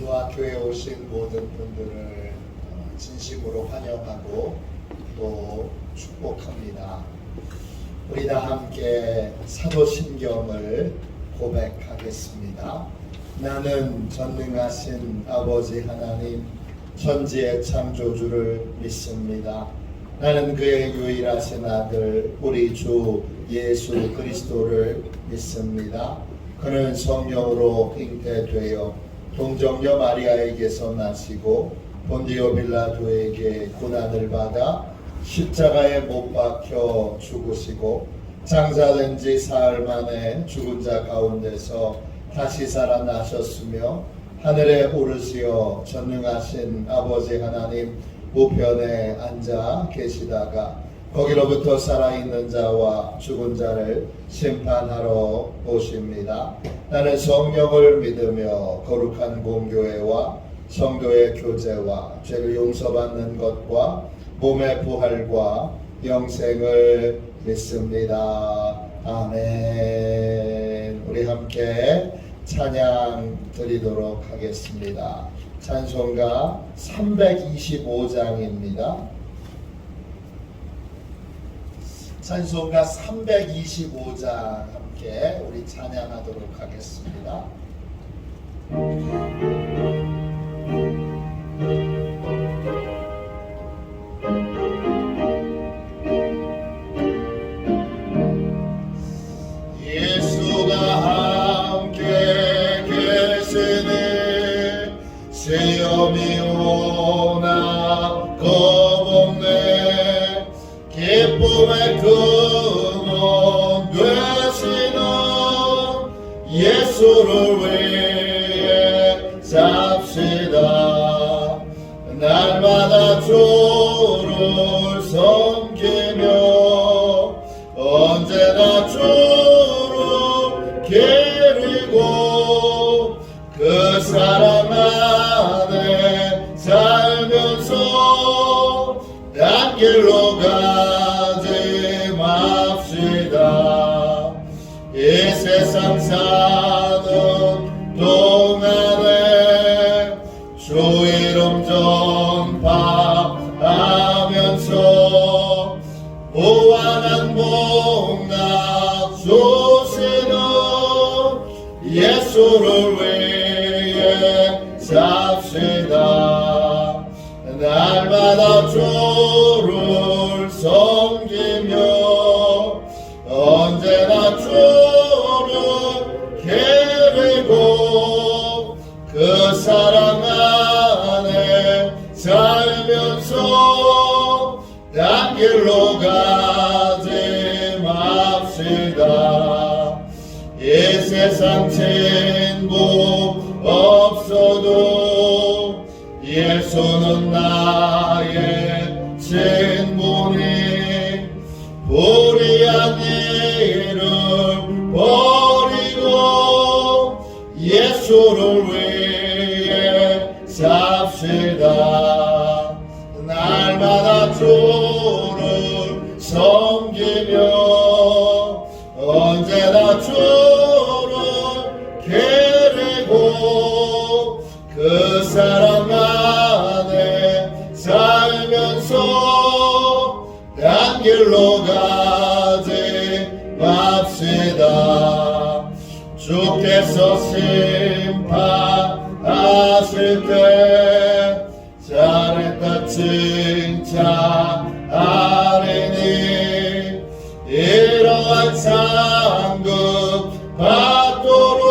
주와 교회에 오신 모든 분들을 진심으로 환영하고 또 축복합니다. 우리 다 함께 사도신경을 고백하겠습니다. 나는 전능하신 아버지 하나님 천지의 창조주를 믿습니다. 나는 그의 유일하신 아들 우리 주 예수 그리스도를 믿습니다. 그는 성령으로 잉태되어 동정녀 마리아에게서 나시고 본디오 빌라도에게 고난을 받아 십자가에 못 박혀 죽으시고 장사된 지 사흘 만에 죽은 자 가운데서 다시 살아나셨으며 하늘에 오르시어 전능하신 아버지 하나님 우편에 앉아 계시다가 거기로부터 살아있는 자와 죽은 자를 심판하러 오십니다. 나는 성령을 믿으며 거룩한 공교회와 성도의 교제와 죄를 용서받는 것과 몸의 부활과 영생을 믿습니다. 아멘. 우리 함께 찬양 드리도록 하겠습니다. 찬송가 325장입니다. 찬송가 325장 함께 우리 찬양하도록 하겠습니다. 예수가 함께 계시네 시험이 오나 겁없네 기쁨의 근원 되시는 예수를 위해 삽시다. 날마다 주를 섬기며 언제나 주를 기리고 그 사랑 안에 살면서 딴 길로 가지 맙시다. 이 세상 사는 동안에 주 이름 전파하면서 무한한 복락 주시는 예수를 위해 삽시다. 날마다 주를 섬기며 언제나 주를 기리고 그 사랑 안에 살면서 딴 길로 가지 맙시다. 이 세상 진복 없어도 예수는 나의 친분이 불의한 일을 버리고 예수를 위해 삽시다. 날마다 주를 섬기며 언제나 주를 기리고 그 사랑 안에 살면서 딴 길로 가지 맙시다. 주께서 심판하실 때 잘했다 칭찬하리니 이러한 상급 받도록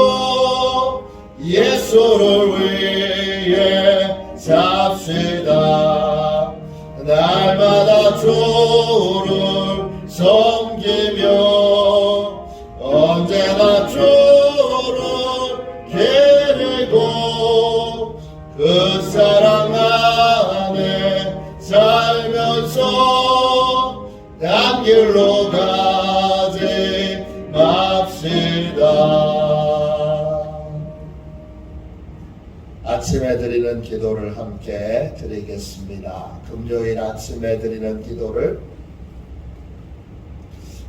예수를 위해 삽시다. 날마다 주를 섬기며 언제나 주를 기리고 그 사랑 안에 살면서 딴 길로 가지 맙시다. 아침에 드리는 기도를 함께 드리겠습니다. 금요일 아침에 드리는 기도를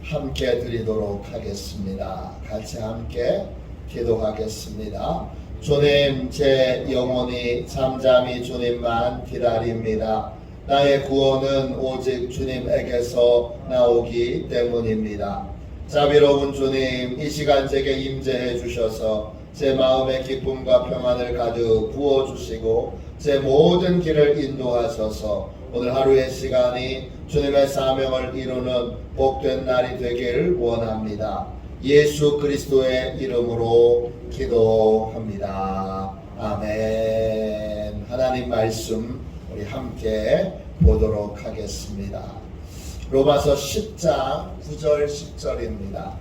함께 드리도록 하겠습니다. 같이 함께 기도하겠습니다. 주님, 제 영혼이 잠잠히 주님만 기다립니다. 나의 구원은 오직 주님에게서 나오기 때문입니다. 자비로운 주님, 이 시간 제게 임재해 주셔서 제 마음의 기쁨과 평안을 가득 부어주시고 제 모든 길을 인도하셔서 오늘 하루의 시간이 주님의 사명을 이루는 복된 날이 되길 원합니다. 예수 그리스도의 이름으로 기도합니다. 아멘. 하나님 말씀 우리 함께 보도록 하겠습니다. 로마서 10장 9절 10절입니다.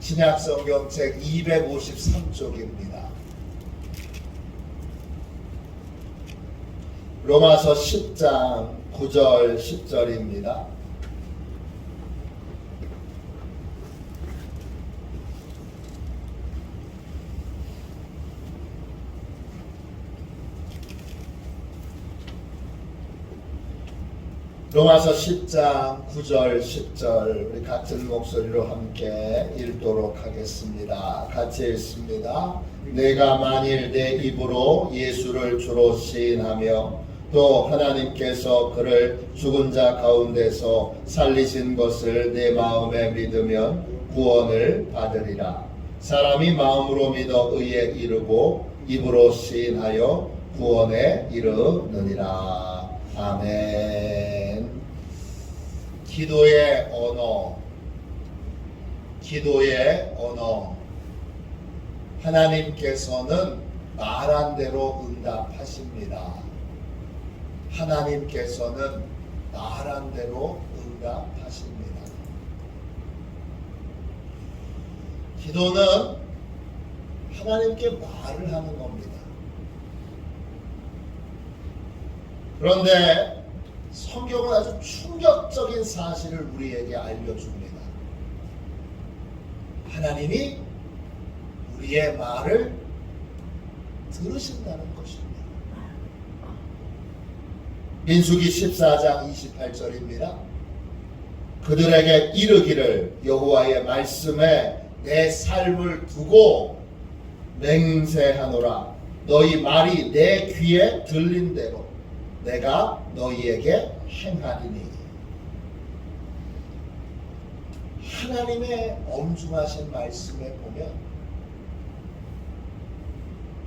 신약성경 책 253쪽입니다. 로마서 10장 9절 10절입니다. 로마서 10장 9절 10절 우리 같은 목소리로 함께 읽도록 하겠습니다. 같이 읽습니다. 내가 만일 내 입으로 예수를 주로 시인하며 또 하나님께서 그를 죽은 자 가운데서 살리신 것을 내 마음에 믿으면 구원을 받으리라. 사람이 마음으로 믿어 의에 이르고 입으로 시인하여 구원에 이르느니라. 아멘. 기도의 언어, 기도의 언어. 하나님께서는 말한 대로 응답하십니다. 하나님께서는 말한 대로 응답하십니다. 기도는 하나님께 말을 하는 겁니다. 그런데 성경은 아주 충격적인 사실을 우리에게 알려줍니다. 하나님이 우리의 말을 들으신다는 것입니다. 민수기 14장 28절입니다. 그들에게 이르기를 여호와의 말씀에 내 삶을 두고 맹세하노라. 너희 말이 내 귀에 들린 대로 내가 너희에게 행하리니. 하나님의 엄중하신 말씀에 보면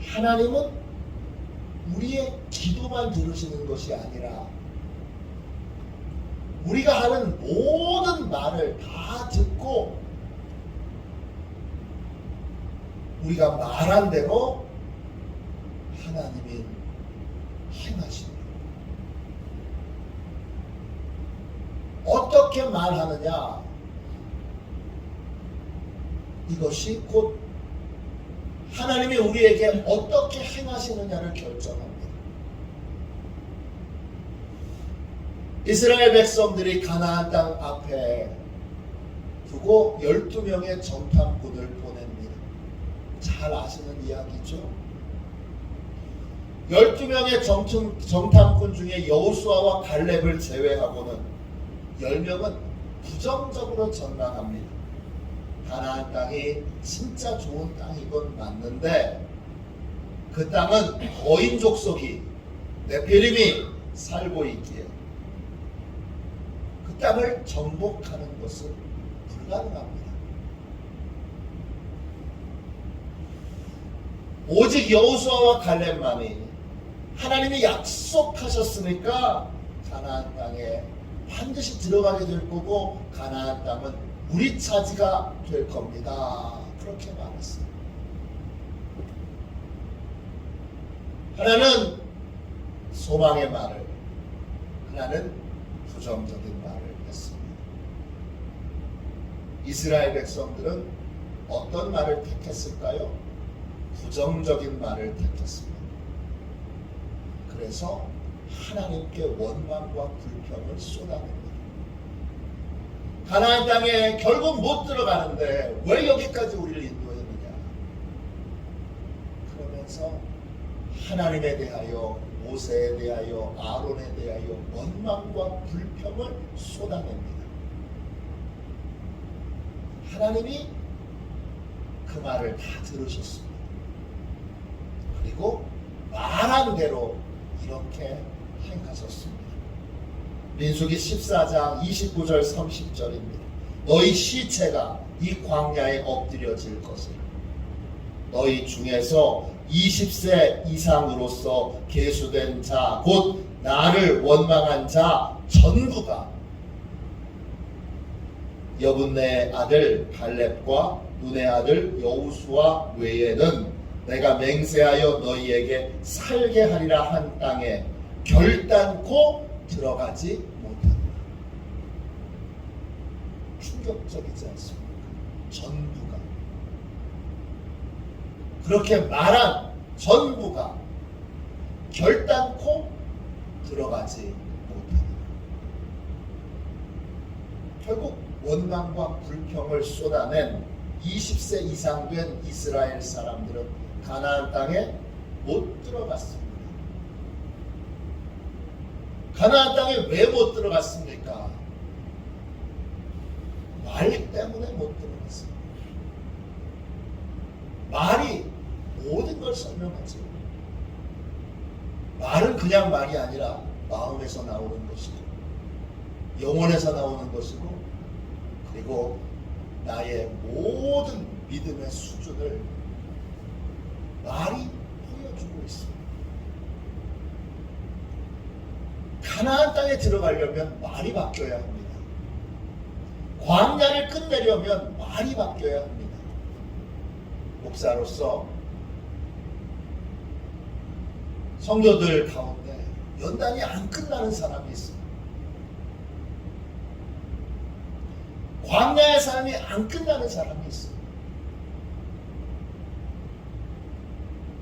하나님은 우리의 기도만 들으시는 것이 아니라 우리가 하는 모든 말을 다 듣고 우리가 말한 대로 하나님이 행하십니다. 어떻게 말하느냐? 이것이 곧 하나님이 우리에게 어떻게 행하시느냐를 결정합니다. 이스라엘 백성들이 가나안 땅 앞에 두고 12명의 정탐꾼을 보냅니다. 잘 아시는 이야기죠. 12명의 정탐꾼 중에 여호수아와 갈렙을 제외하고는 10명은 부정적으로 전망합니다. 가나안 땅이 진짜 좋은 땅이건 맞는데 그 땅은 거인 족속이 네피림이 살고 있기에 그 땅을 정복하는 것은 불가능합니다. 오직 여호수아와 갈렙만이 하나님이 약속하셨으니까 가나안 땅에 반드시 들어가게 될 거고 가나안 땅은 우리 차지가 될 겁니다. 그렇게 말했어요. 하나는 소망의 말을, 하나는 부정적인 말을 했습니다. 이스라엘 백성들은 어떤 말을 택했을까요? 부정적인 말을 택했습니다. 그래서 하나님께 원망과 불평을 쏟아냅니다. 가나안 땅에 결국 못 들어가는데 왜 여기까지 우리를 인도했느냐? 그러면서 하나님에 대하여, 모세에 대하여, 아론에 대하여 원망과 불평을 쏟아냅니다. 하나님이 그 말을 다 들으셨습니다. 그리고 말한 대로 이렇게 행하셨습니다. 민수기 14장 29절 30절입니다. 너희 시체가 이 광야에 엎드려질 것이라. 너희 중에서 20세 이상으로서 계수된 자, 곧 나를 원망한 자 전부가 여분네의 아들 갈렙과 눈의 아들 여호수아 외에는 내가 맹세하여 너희에게 살게 하리라 한 땅에 결단코 들어가지 못한다. 충격적이지 않습니까? 전부가, 그렇게 말한 전부가 결단코 들어가지 못한다. 결국 원망과 불평을 쏟아낸 20세 이상 된 이스라엘 사람들은 가나안 땅에 못 들어갔습니다. 가나안 땅에 왜 못 들어갔습니까? 말 때문에 못 들어갔습니다. 말이 모든 걸 설명하죠. 말은 그냥 말이 아니라 마음에서 나오는 것이고 영혼에서 나오는 것이고 그리고 나의 모든 믿음의 수준을 말이 보여주고 있습니다. 가나안 땅에 들어가려면 말이 바뀌어야 합니다. 광야를 끝내려면 말이 바뀌어야 합니다. 목사로서 성도들 가운데 연단이 안 끝나는 사람이 있습니다. 광야의 삶이 안 끝나는 사람이 있어요.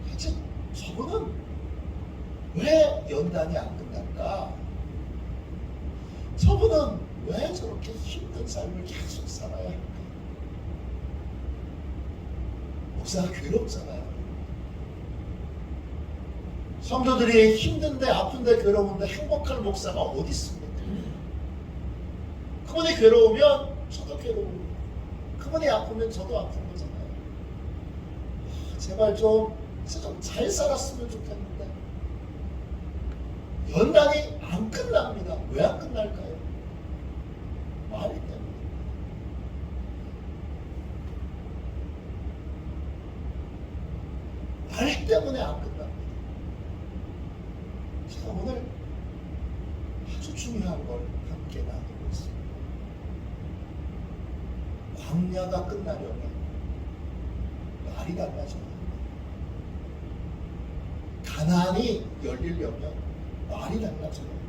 대체 저분은 왜 연단이 안 끝날까? 저분은 왜 저렇게 힘든 삶을 계속 살아야 할까? 목사가 괴롭잖아요. 성도들이 힘든데 아픈데 괴로운데 행복한 목사가 어디 있습니까? 그분이 괴로우면 저도 괴로워요. 그분이 아프면 저도 아픈 거잖아요. 제발 좀 잘 살았으면 좋겠는데 연단이 안 끝납니다. 왜 안 끝날까요? 말 때문에. 말 때문에 안 끝납니다. 제가 오늘 아주 중요한 걸 함께 나누고 있습니다. 광야가 끝나려면 말이 달라져야 합니다. 가나안이 열리려면 말이 달라져야 합니다.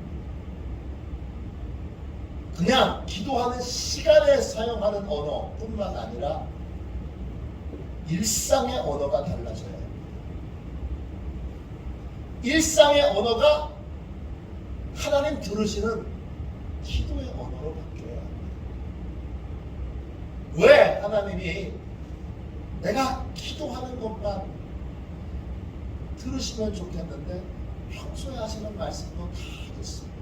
그냥 기도하는 시간에 사용하는 언어뿐만 아니라 일상의 언어가 달라져야 합니다. 일상의 언어가 하나님 들으시는 기도의 언어로 바뀌어야 합니다. 왜 하나님이 내가 기도하는 것만 들으시면 좋겠는데 평소에 하시는 말씀도 다 듣습니다.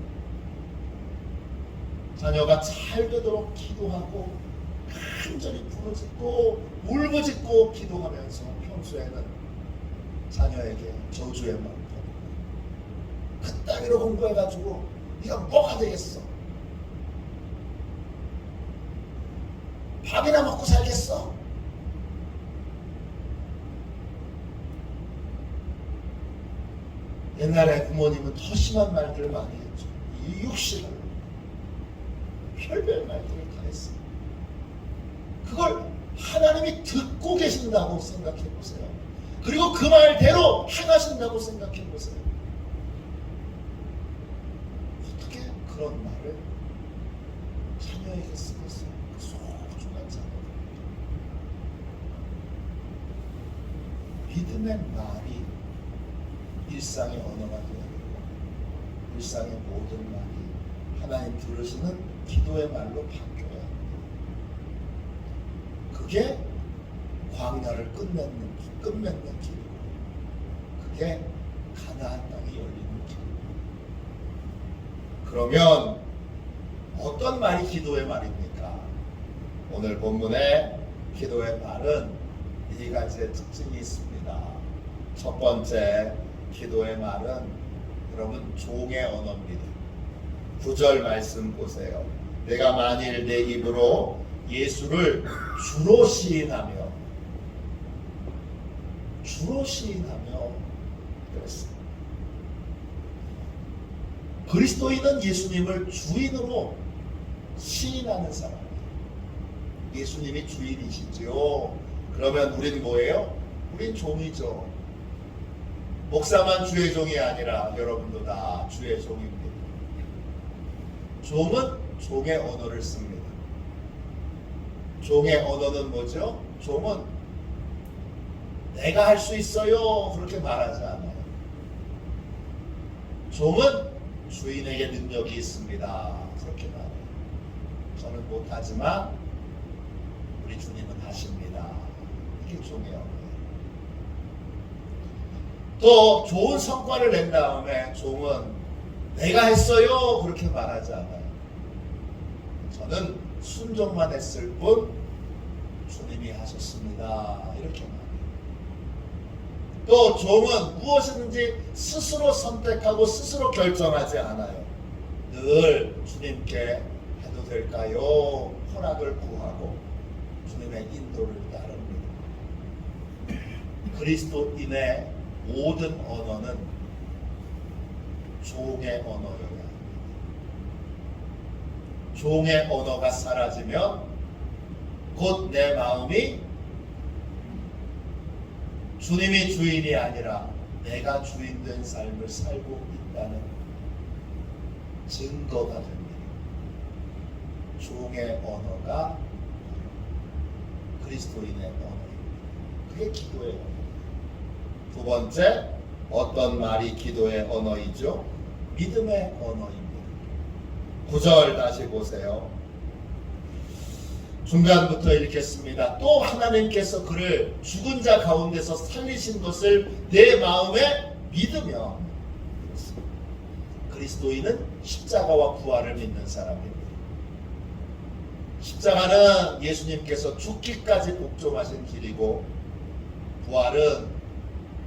자녀가 잘 되도록 기도하고 간절히 부르짖고 울부짖고 기도하면서 평소에는 자녀에게 저주의 말 그따위로 공부해가지고 네가 뭐가 되겠어? 밥이나 먹고 살겠어? 옛날에 부모님은 더 심한 말들을 많이 했죠. 이육실을 별별 말들을 다 했어요. 그걸 하나님이 듣고 계신다고 생각해 보세요. 그리고 그 말대로 행하신다고 생각해 보세요. 어떻게 그런 말을 자녀에게 쓰겠어요? 그 소중한 자녀. 믿음의 말이 일상의 언어가 되어야 되고 일상의 모든 말이 하나님 들으시는 기도의 말로 바뀌어야 합니다. 그게 광야를 끝맺는 길이고 그게 가나안 땅이 열리는 길이고 그러면 어떤 말이 기도의 말입니까? 오늘 본문의 기도의 말은 이 가지의 특징이 있습니다. 첫 번째 기도의 말은 여러분 종의 언어입니다. 9절 말씀 보세요. 내가 만일 내 입으로 예수를 주로 시인하며 그랬습니다. 그리스도인은 예수님을 주인으로 시인하는 사람이에요. 예수님이 주인이시죠. 그러면 우린 뭐예요? 우린 종이죠. 목사만 주의 종이 아니라 여러분도 다 주의 종입니다. 종은 종의 언어를 씁니다. 종의 언어는 뭐죠? 종은 내가 할 수 있어요 그렇게 말하지 않아요. 종은 주인에게 능력이 있습니다 그렇게 말해요. 저는 못하지만 우리 주님은 하십니다. 이게 종의 언어예요. 또 좋은 성과를 낸 다음에 종은 내가 했어요 그렇게 말하지 않아요. 저는 순종만 했을 뿐 주님이 하셨습니다 이렇게 말해요. 또 종은 무엇이든지 스스로 선택하고 스스로 결정하지 않아요. 늘 주님께 해도 될까요? 허락을 구하고 주님의 인도를 따릅니다. 그리스도인의 모든 언어는 종의 언어여야 합니다. 종의 언어가 사라지면 곧 내 마음이 주님이 주인이 아니라 내가 주인된 삶을 살고 있다는 증거가 됩니다. 종의 언어가 그리스도인의 언어입니다. 그게 기도의 언어입니다. 두 번째, 어떤 말이 기도의 언어이죠? 믿음의 언어입니다. 9절 다시 보세요. 중간부터 읽겠습니다. 또 하나님께서 그를 죽은 자 가운데서 살리신 것을 내 마음에 믿으며. 그리스도인은 십자가와 부활을 믿는 사람입니다. 십자가는 예수님께서 죽기까지 복종하신 길이고, 부활은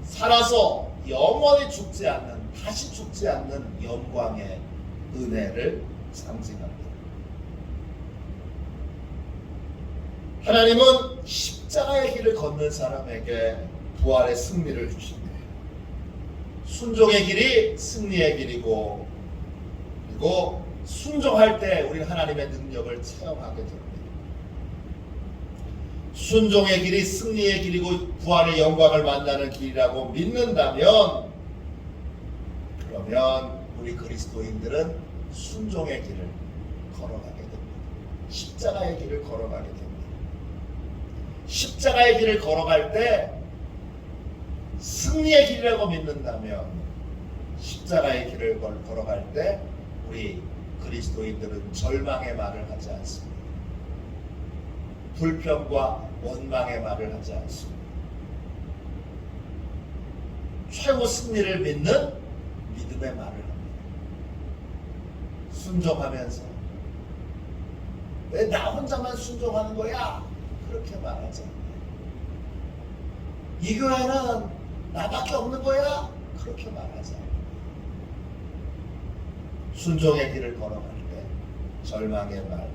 살아서 영원히 죽지 않는, 다시 죽지 않는 영광의 은혜를 상징합니다. 하나님은 십자가의 길을 걷는 사람에게 부활의 승리를 주십니다. 순종의 길이 승리의 길이고, 그리고 순종할 때 우리는 하나님의 능력을 체험하게 됩니다. 순종의 길이 승리의 길이고 부활의 영광을 만나는 길이라고 믿는다면, 그러면 우리 그리스도인들은 순종의 길을 걸어가게 됩니다. 십자가의 길을 걸어가게 됩니다. 십자가의 길을 걸어갈 때 승리의 길이라고 믿는다면, 십자가의 길을 걸어갈 때 우리 그리스도인들은 절망의 말을 하지 않습니다. 불평과 원망의 말을 하지 않습니다. 최후 승리를 믿는 믿음의 말을 합니다. 순종하면서 왜 나 혼자만 순종하는 거야? 그렇게 말하지 않아요. 이 교회는 나밖에 없는 거야? 그렇게 말하지 않아요. 순종의 길을 걸어갈 때 절망의 말,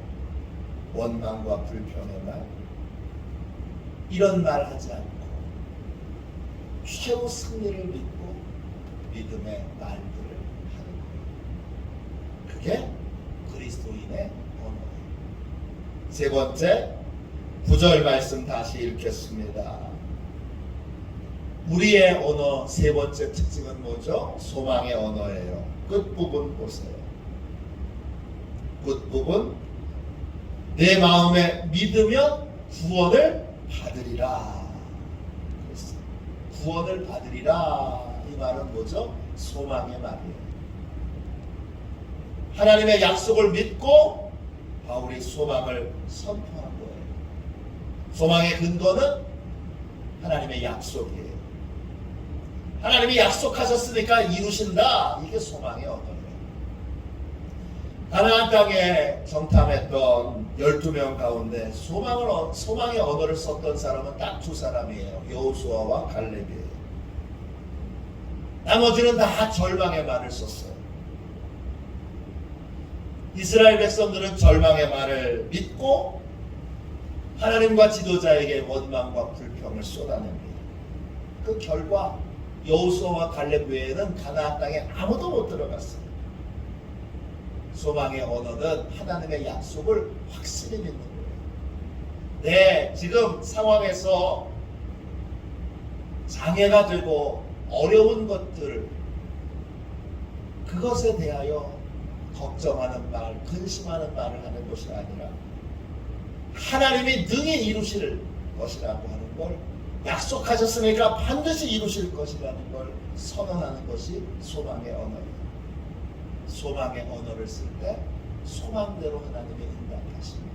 원망과 불평의 말, 이런 말 하지 않고 최후 승리를 믿고 믿음의 말들을 하는 거예요. 그게 그리스도인의 언어예요. 세 번째, 9절 말씀 다시 읽겠습니다. 우리의 언어 세 번째 특징은 뭐죠? 소망의 언어예요. 끝부분 보세요. 끝부분, 내 마음에 믿으면 구원을 받으리라. 구원을 받으리라. 이 말은 뭐죠? 소망의 말이에요. 하나님의 약속을 믿고 바울이 소망을 선포한 거예요. 소망의 근거는 하나님의 약속이에요. 하나님이 약속하셨으니까 이루신다. 이게 소망의 언어예요. 가나안 땅에 정탐했던 12명 가운데 소망의 언어를 썼던 사람은 딱 두 사람이에요. 여호수아와 갈렙이에요. 나머지는 다 절망의 말을 썼어요. 이스라엘 백성들은 절망의 말을 믿고 하나님과 지도자에게 원망과 불평을 쏟아냅니다. 그 결과 여호수아와 갈렙 외에는 가나안 땅에 아무도 못 들어갔어요. 소망의 언어는 하나님의 약속을 확실히 믿는 거예요. 네, 지금 상황에서 장애가 되고 어려운 것들, 그것에 대하여 걱정하는 말, 근심하는 말을 하는 것이 아니라 하나님이 능히 이루실 것이라고 하는 걸, 약속하셨으니까 반드시 이루실 것이라는 걸 선언하는 것이 소망의 언어입니다. 소망의 언어를 쓸 때 소망대로 하나님이 응답하십니다.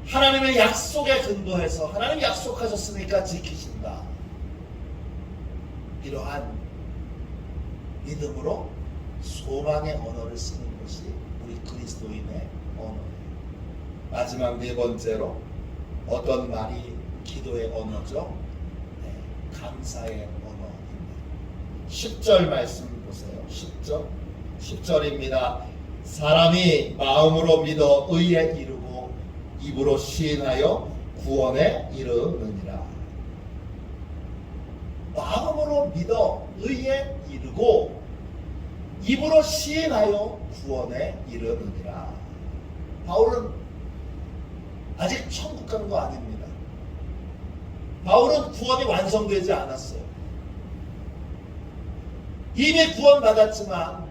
하나님의 약속에 근거해서 하나님 약속하셨으니까 지키신다. 이러한 믿음으로 소망의 언어를 쓰는 것이 우리 그리스도인의 언어예요. 마지막 네 번째로 어떤 말이 기도의 언어죠? 네, 감사의 언어입니다. 10절 말씀 보세요. 10절입니다. 사람이 마음으로 믿어 의에 이르고 입으로 시인하여 구원에 이르느니라. 마음으로 믿어 의에 이르고 입으로 시인하여 구원에 이르느니라. 바울은 아직 천국 간 거 아닙니다. 바울은 구원이 완성되지 않았어요. 이미 구원받았지만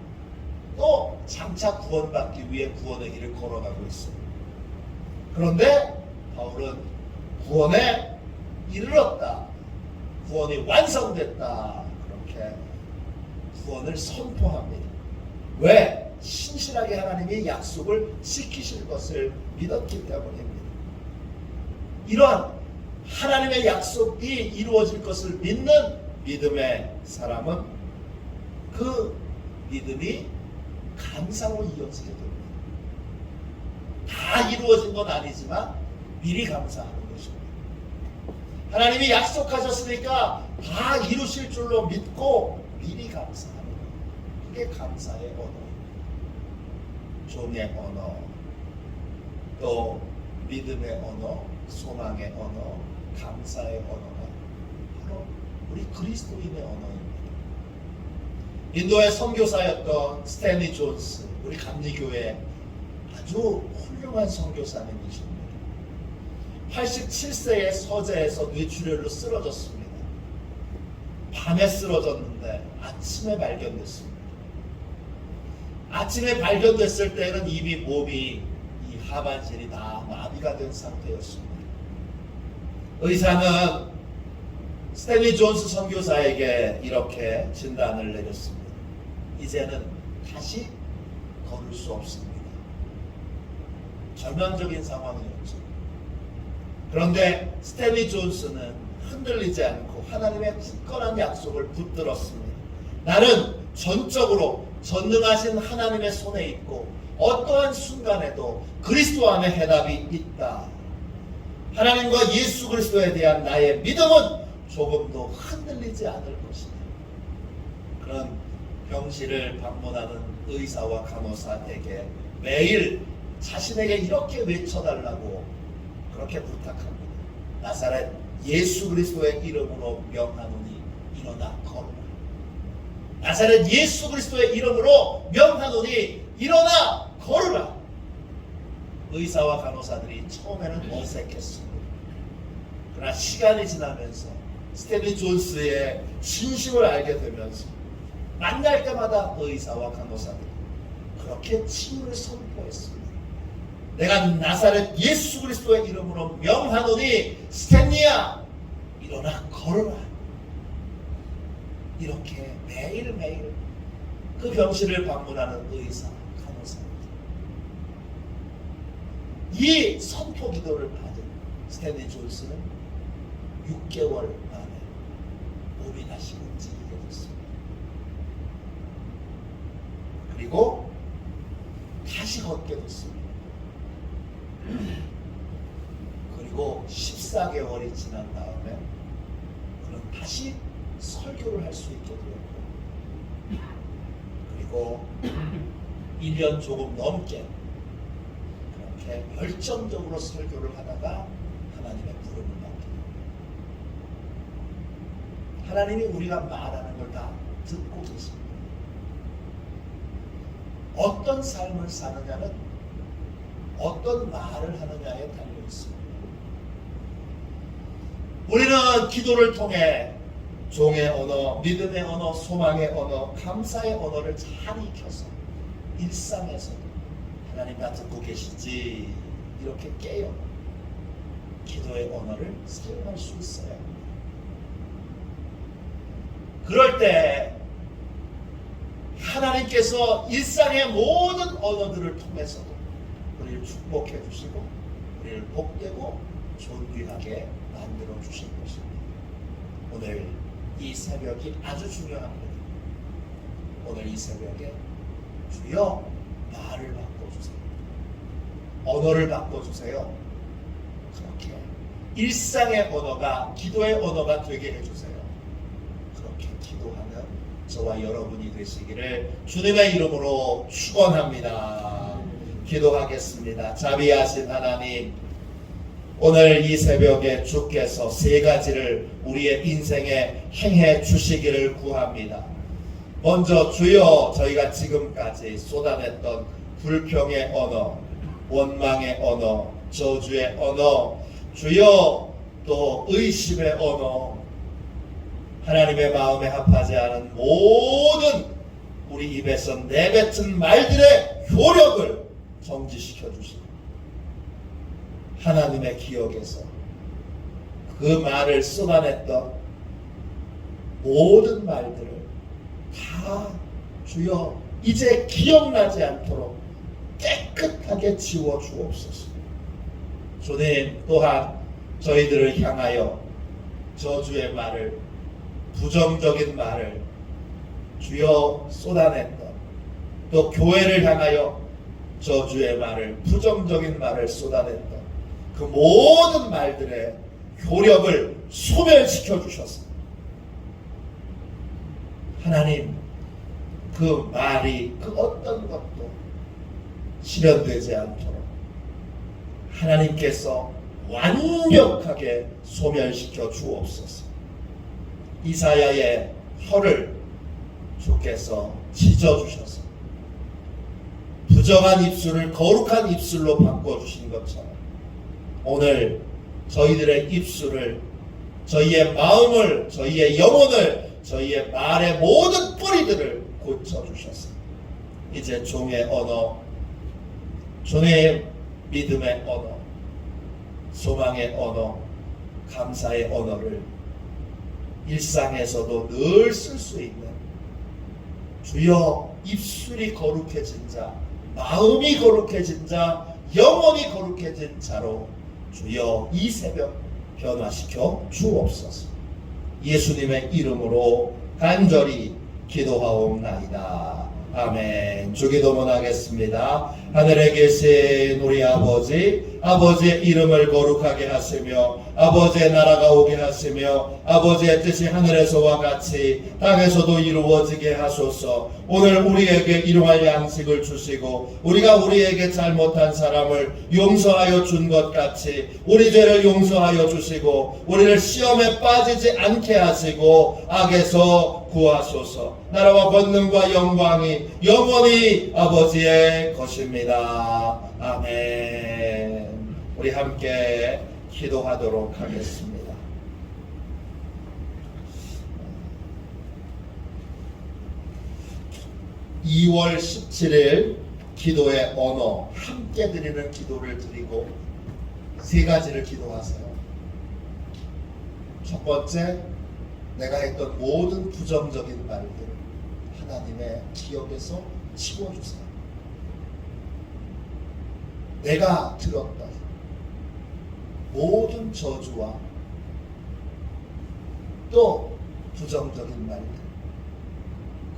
또 장차 구원받기 위해 구원의 길을 걸어가고 있어요. 그런데 바울은 구원에 이르렀다. 구원이 완성됐다. 그렇게 구원을 선포합니다. 왜? 신실하게 하나님이 약속을 지키실 것을 믿었기 때문입니다. 이러한 하나님의 약속이 이루어질 것을 믿는 믿음의 사람은 그 믿음이 감사로 이어지게 됩니다. 다 이루어진 건 아니지만 미리 감사하는 것입니다. 하나님이 약속하셨으니까 다 이루실 줄로 믿고 미리 감사하는 것. 그게 감사의 언어, 종의 언어, 또 믿음의 언어, 소망의 언어, 감사의 언어가 바로 우리 그리스도인의 언어입니다. 인도의 선교사였던 스탠리 존스, 우리 감리교회 아주 훌륭한 선교사님이십니다. 87세의 서재에서 뇌출혈로 쓰러졌습니다. 밤에 쓰러졌는데 아침에 발견됐습니다. 아침에 발견됐을 때는 이미 몸이 이 하반신이 다 마비가 된 상태였습니다. 의사는 스탠리 존스 선교사에게 이렇게 진단을 내렸습니다. 이제는 다시 걸을 수 없습니다. 절망적인 상황이었죠. 그런데 스탠리 존스는 흔들리지 않고 하나님의 굳건한 약속을 붙들었습니다. 나는 전적으로 전능하신 하나님의 손에 있고 어떠한 순간에도 그리스도 안에 해답이 있다. 하나님과 예수 그리스도에 대한 나의 믿음은 조금도 흔들리지 않을 것이다. 그런 병실을 방문하는 의사와 간호사에게 매일 자신에게 이렇게 외쳐달라고 그렇게 부탁합니다. 나사렛 예수 그리스도의 이름으로 명하노니 일어나 걸어라. 나사렛 예수 그리스도의 이름으로 명하노니 일어나 걸어라. 의사와 간호사들이 처음에는 어색했습니다. 그러나 시간이 지나면서 스탠리 존스의 진심을 알게 되면서 만날 때마다 의사와 간호사들이 그렇게 치유를 선포했습니다. 내가 나사렛 예수 그리스도의 이름으로 명하노니 스탠리야 일어나 걸어라. 이렇게 매일매일 그 병실을 방문하는 의사, 간호사입니다. 이 선포 기도를 받은 스탠리 존스는 6개월 만에 몸이 다시 움직이게 됐습니다. 그리고 다시 걷게 됐습니다. 그리고 14개월이 지난 다음에 그는 다시 설교를 할 수 있게 되었고, 그리고 1년 조금 넘게 그렇게 열정적으로 설교를 하다가 하나님의 부름을 받게 됩니다. 하나님이 우리가 말하는 걸 다 듣고 계십니다. 어떤 삶을 사느냐는 어떤 말을 하느냐에 달려 있습니다. 우리는 기도를 통해 종의 언어, 믿음의 언어, 소망의 언어, 감사의 언어를 잘 익혀서 일상에서 하나님 나 듣고 계시지 이렇게 깨어 기도의 언어를 사용할 수 있어야 합니다. 그럴 때 하나님께서 일상의 모든 언어들을 통해서도 우리를 축복해 주시고 우리를 복되고 존귀하게 만들어 주실 것입니다. 오늘 이 새벽이 아주 중요합니다. 오늘 이 새벽에 주여 말을 바꿔주세요. 언어를 바꿔주세요. 그렇게 일상의 언어가 기도의 언어가 되게 해주세요. 그렇게 기도하는 저와 여러분이 되시기를 주님의 이름으로 축원합니다. 기도하겠습니다. 자비하신 하나님, 오늘 이 새벽에 주께서 세 가지를 우리의 인생에 행해 주시기를 구합니다. 먼저 주여 저희가 지금까지 쏟아냈던 불평의 언어, 원망의 언어, 저주의 언어, 주여 또 의심의 언어, 하나님의 마음에 합하지 않은 모든 우리 입에서 내뱉은 말들의 효력을 정지시켜 주시고 하나님의 기억에서 그 말을 쏟아냈던 모든 말들을 다 주여 이제 기억나지 않도록 깨끗하게 지워 주옵소서. 주님 또한 저희들을 향하여 저주의 말을, 부정적인 말을 주여 쏟아냈던, 또 교회를 향하여 저주의 말을, 부정적인 말을 쏟아냈던 그 모든 말들의 효력을 소멸시켜 주셔서 하나님 그 말이 그 어떤 것도 실현되지 않도록 하나님께서 완벽하게 소멸시켜 주옵소서. 이사야의 혀를 주께서 찢어주셔서 부정한 입술을 거룩한 입술로 바꿔주신 것처럼 오늘 저희들의 입술을, 저희의 마음을, 저희의 영혼을, 저희의 말의 모든 뿌리들을 고쳐주셔서 이제 종의 언어, 종의 믿음의 언어, 소망의 언어, 감사의 언어를 일상에서도 늘 쓸 수 있는 주여 입술이 거룩해진 자, 마음이 거룩해진 자, 영혼이 거룩해진 자로 주여 이 새벽 변화시켜 주옵소서. 예수님의 이름으로 간절히 기도하옵나이다. 아멘. 주기도문 하겠습니다. 하늘에 계신 우리 아버지, 아버지의 이름을 거룩하게 하시며 아버지의 나라가 오게 하시며 아버지의 뜻이 하늘에서와 같이 땅에서도 이루어지게 하소서. 오늘 우리에게 일용할 양식을 주시고 우리가 우리에게 잘못한 사람을 용서하여 준 것 같이 우리 죄를 용서하여 주시고 우리를 시험에 빠지지 않게 하시고 악에서 구하소서. 나라와 권능과 영광이 영원히 아버지의 것입니다. 아멘. 우리 함께 기도하도록 하겠습니다. 2월 17일 기도의 언어, 함께 드리는 기도를 드리고 세 가지를 기도하세요. 첫 번째, 내가 했던 모든 부정적인 말들 하나님의 기억에서 지워주세요. 내가 들었던 모든 저주와 또 부정적인 말들,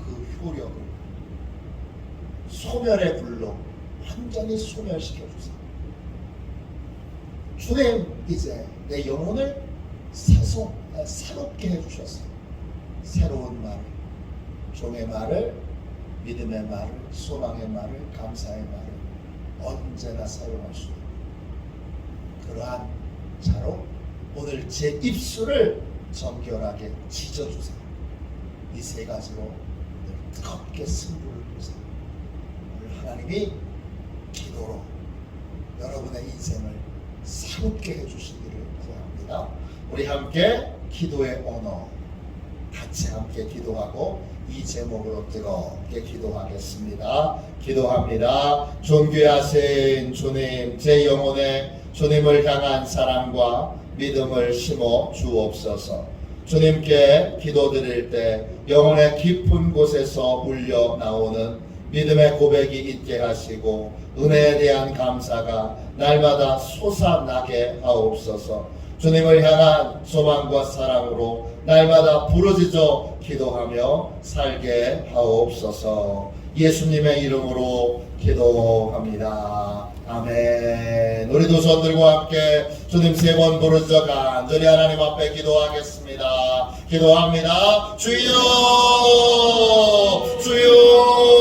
그 효력을 소멸의 불로 완전히 소멸시켜 주세요. 주님, 이제 내 영혼을 새롭게 해주셨어요. 새로운 말을, 종의 말을, 믿음의 말을, 소망의 말을, 감사의 말을 언제나 사용할 수 있는 그러한 자로 오늘 제 입술을 정결하게 지져주세요. 이 세 가지로 오늘 뜨겁게 승부를 보세요. 오늘 하나님이 기도로 여러분의 인생을 새롭게 해주시기를 구합니다. 우리 함께 기도의 언어 같이 함께 기도하고 이 제목으로 뜨겁게 기도하겠습니다. 기도합니다. 존귀하신 주님, 제 영혼에 주님을 향한 사랑과 믿음을 심어 주옵소서. 주님께 기도드릴 때 영혼의 깊은 곳에서 울려 나오는 믿음의 고백이 있게 하시고 은혜에 대한 감사가 날마다 솟아나게 하옵소서. 주님을 향한 소망과 사랑으로 날마다 부르짖어 기도하며 살게 하옵소서. 예수님의 이름으로 기도합니다. 아멘. 우리 두 손 들고 함께 주님 세 번 부르짖어 간절히 하나님 앞에 기도하겠습니다. 기도합니다. 주여, 주여.